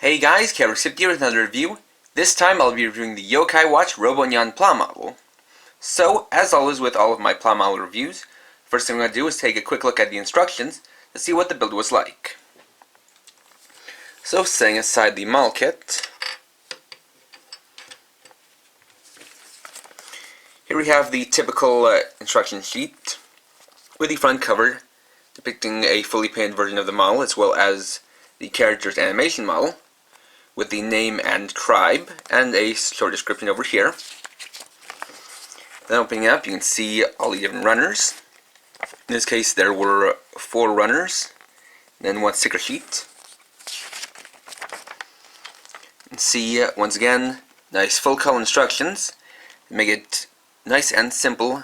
Hey guys, Kevin here with another review. This time I'll be reviewing the Yokai Watch Robonyan PlaModel. So, as always with all of my PlaModel reviews, first thing I'm going to do is take a quick look at the instructions to see what the build was like. So, setting aside the model kit, here we have the typical instruction sheet with the front cover depicting a fully painted version of the model as well as the character's animation model with the name and tribe and a short description over here. Then opening up, you can see all the different runners. In this case there were 4 runners, then 1 sticker sheet. You can see once again nice full color instructions to make it nice and simple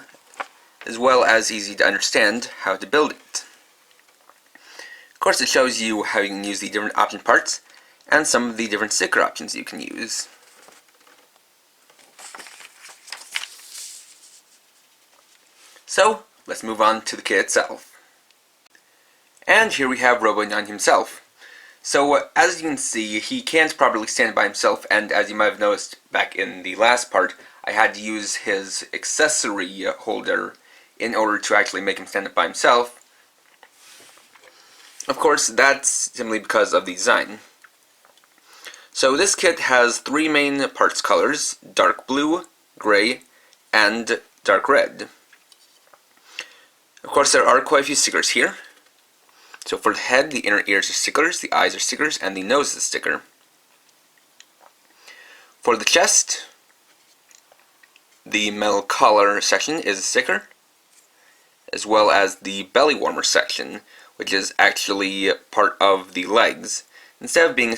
as well as easy to understand how to build it. Of course, it shows you how you can use the different option parts and some of the different sticker options you can use. So, let's move on to the kit itself. And here we have Robonyan himself. So, as you can see, he can't properly stand by himself, and as you might have noticed back in the last part, I had to use his accessory holder in order to actually make him stand up by himself. Of course, that's simply because of the design. So this kit has 3 main parts colors: dark blue, gray, and dark red. Of course, there are quite a few stickers here. So for the head, the inner ears are stickers, the eyes are stickers, and the nose is a sticker. For the chest, the metal collar section is a sticker, as well as the belly warmer section, which is actually part of the legs, instead of being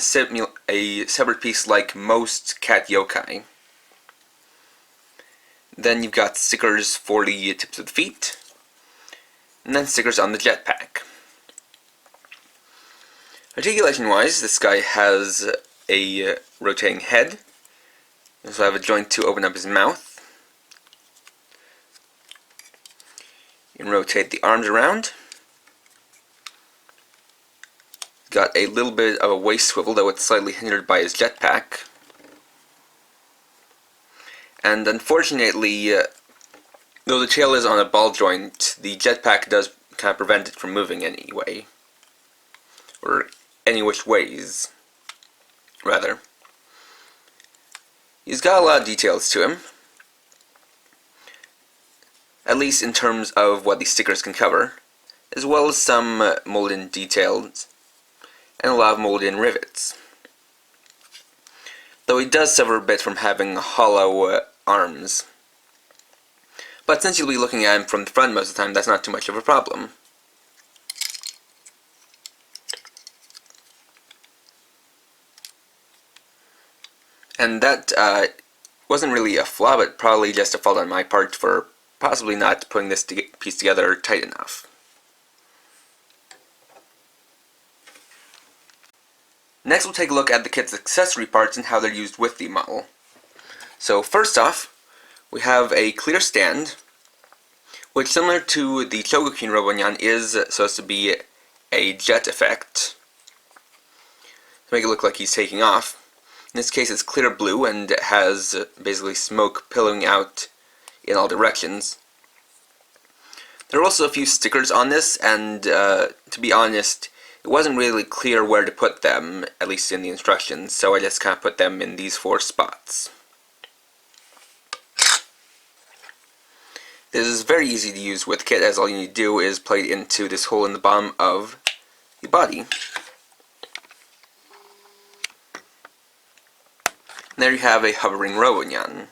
a separate piece like most cat yokai. Then you've got stickers for the tips of the feet, and then stickers on the jetpack. Articulation-wise, this guy has a rotating head. You also have a joint to open up his mouth. You can rotate the arms around. Got a little bit of a waist swivel, though it's slightly hindered by his jetpack. And unfortunately, though the tail is on a ball joint, the jetpack does kind of prevent it from moving anyway. Or any which ways, rather. He's got a lot of details to him, at least in terms of what the stickers can cover, as well as some molded details and a lot of molded-in rivets. Though he does suffer a bit from having hollow arms. But since you'll be looking at him from the front most of the time, that's not too much of a problem. And that wasn't really a flaw, but probably just a fault on my part for possibly not putting this piece together tight enough. Next we'll take a look at the kit's accessory parts and how they're used with the model. So first off, we have a clear stand, which similar to the Chogokin Robonyan is supposed to be a jet effect, to make it look like he's taking off. In this case it's clear blue and it has basically smoke pillowing out in all directions. There are also a few stickers on this, and to be honest, it wasn't really clear where to put them, at least in the instructions, so I just kind of put them in these 4 spots. This is very easy to use with kit, as all you need to do is plug it into this hole in the bottom of the body. And there you have a hovering Robonyan.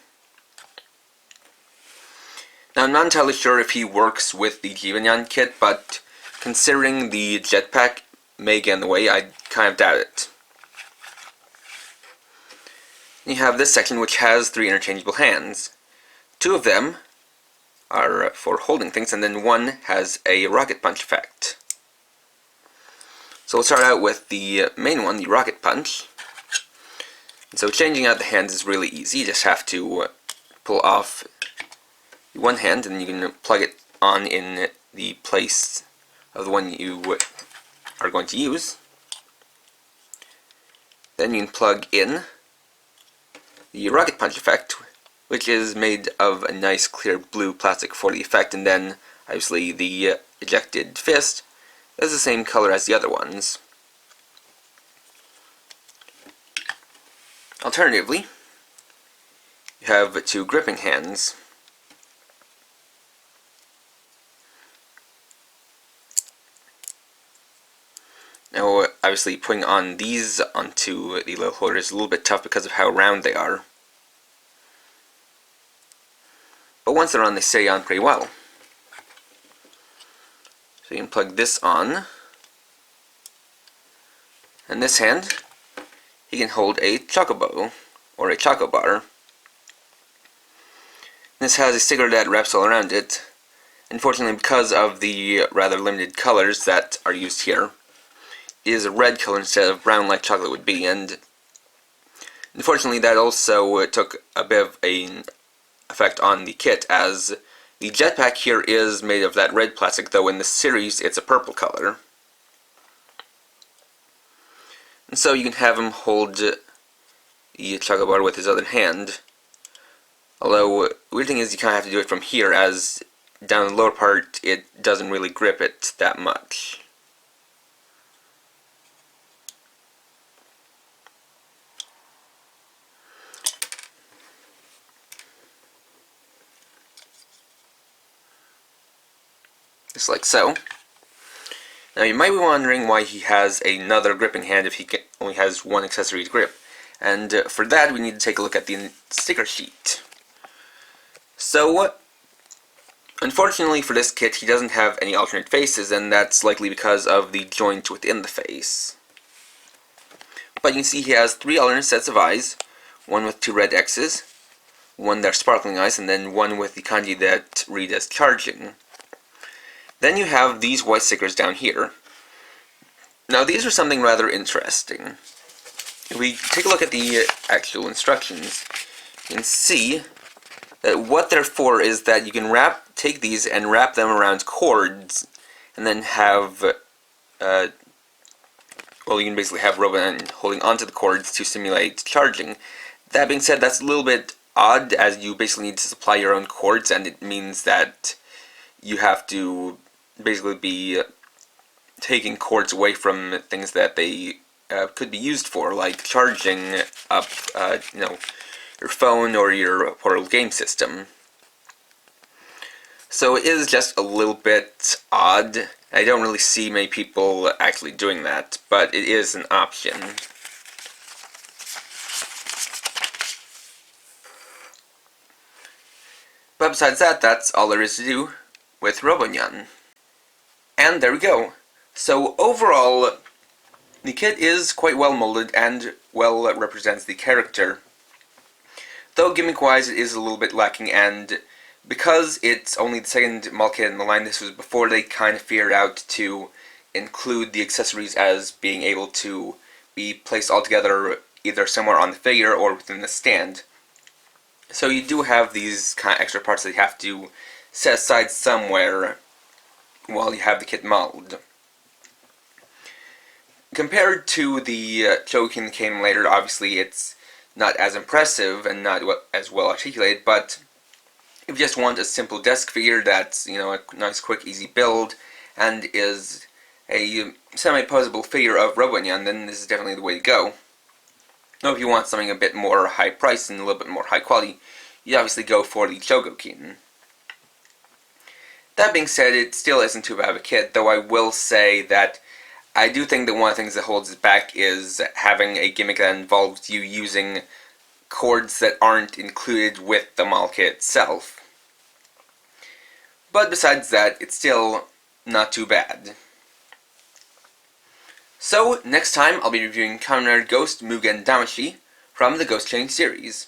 Now I'm not entirely sure if he works with the Nyan kit, but considering the jetpack may get in the way, I kind of doubt it. You have this section which has 3 interchangeable hands. 2 of them are for holding things, and then 1 has a rocket punch effect. So we'll start out with the main one, the rocket punch. And so changing out the hands is really easy. You just have to pull off one hand and you can plug it on in the place of the one you are going to use. Then you can plug in the rocket punch effect, which is made of a nice clear blue plastic for the effect, and then obviously the ejected fist is the same color as the other ones. Alternatively, you have two gripping hands. Now, obviously, putting on these onto the little holder is a little bit tough because of how round they are. But once they're on, they stay on pretty well. So you can plug this on. And this hand, you can hold a chocobo, or a chocobar. This has a sticker that wraps all around it. Unfortunately, because of the rather limited colors that are used here, it is a red color instead of brown like chocolate would be, and unfortunately that also took a bit of an effect on the kit, as the jetpack here is made of that red plastic, though in the series it's a purple color. And so you can have him hold the chocobar with his other hand. Although, the weird thing is you kind of have to do it from here, as down the lower part it doesn't really grip it that much. Just like so. Now you might be wondering why he has another gripping hand if he only has one accessory to grip. And for that we need to take a look at the sticker sheet. So, unfortunately for this kit he doesn't have any alternate faces, and that's likely because of the joint within the face. But you can see he has three alternate sets of eyes, one with two red X's, one that are sparkling eyes, and then one with the kanji that read as charging. Then you have these white stickers down here. Now these are something rather interesting. If we take a look at the actual instructions, you can see that what they're for is that you can take these and wrap them around cords, and then have, well, you can basically have Robonyan holding onto the cords to simulate charging. That being said, that's a little bit odd, as you basically need to supply your own cords, and it means that you have to basically be taking cords away from things that they could be used for, like charging up, your phone or your portable game system. So it is just a little bit odd. I don't really see many people actually doing that, but it is an option. But besides that, that's all there is to do with Robonyan. And there we go. So overall, the kit is quite well molded and well represents the character. Though gimmick-wise it is a little bit lacking, and because it's only the second model kit in the line, this was before they kind of figured out to include the accessories as being able to be placed all together either somewhere on the figure or within the stand. So you do have these kind of extra parts that you have to set aside somewhere while you have the kit modeled. Compared to the Chogokin that came later, obviously it's not as impressive and not as well articulated, but if you just want a simple desk figure that's, a nice, quick, easy build, and is a semi-posable figure of Robonyan, then this is definitely the way to go. Now if you want something a bit more high priced and a little bit more high quality, you obviously go for the Chogokin. That being said, it still isn't too bad of a kit, though I will say that I do think that one of the things that holds it back is having a gimmick that involves you using cords that aren't included with the model kit itself. But besides that, it's still not too bad. So, next time I'll be reviewing Kamen Rider Ghost Mugen Damashi from the Ghost Chain series.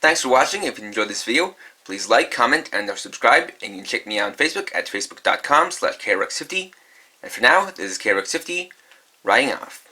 Thanks for watching. If you enjoyed this video, please like, comment, and or subscribe, and you can check me out on Facebook at facebook.com/KRX50. And for now, this is KRX50, writing off.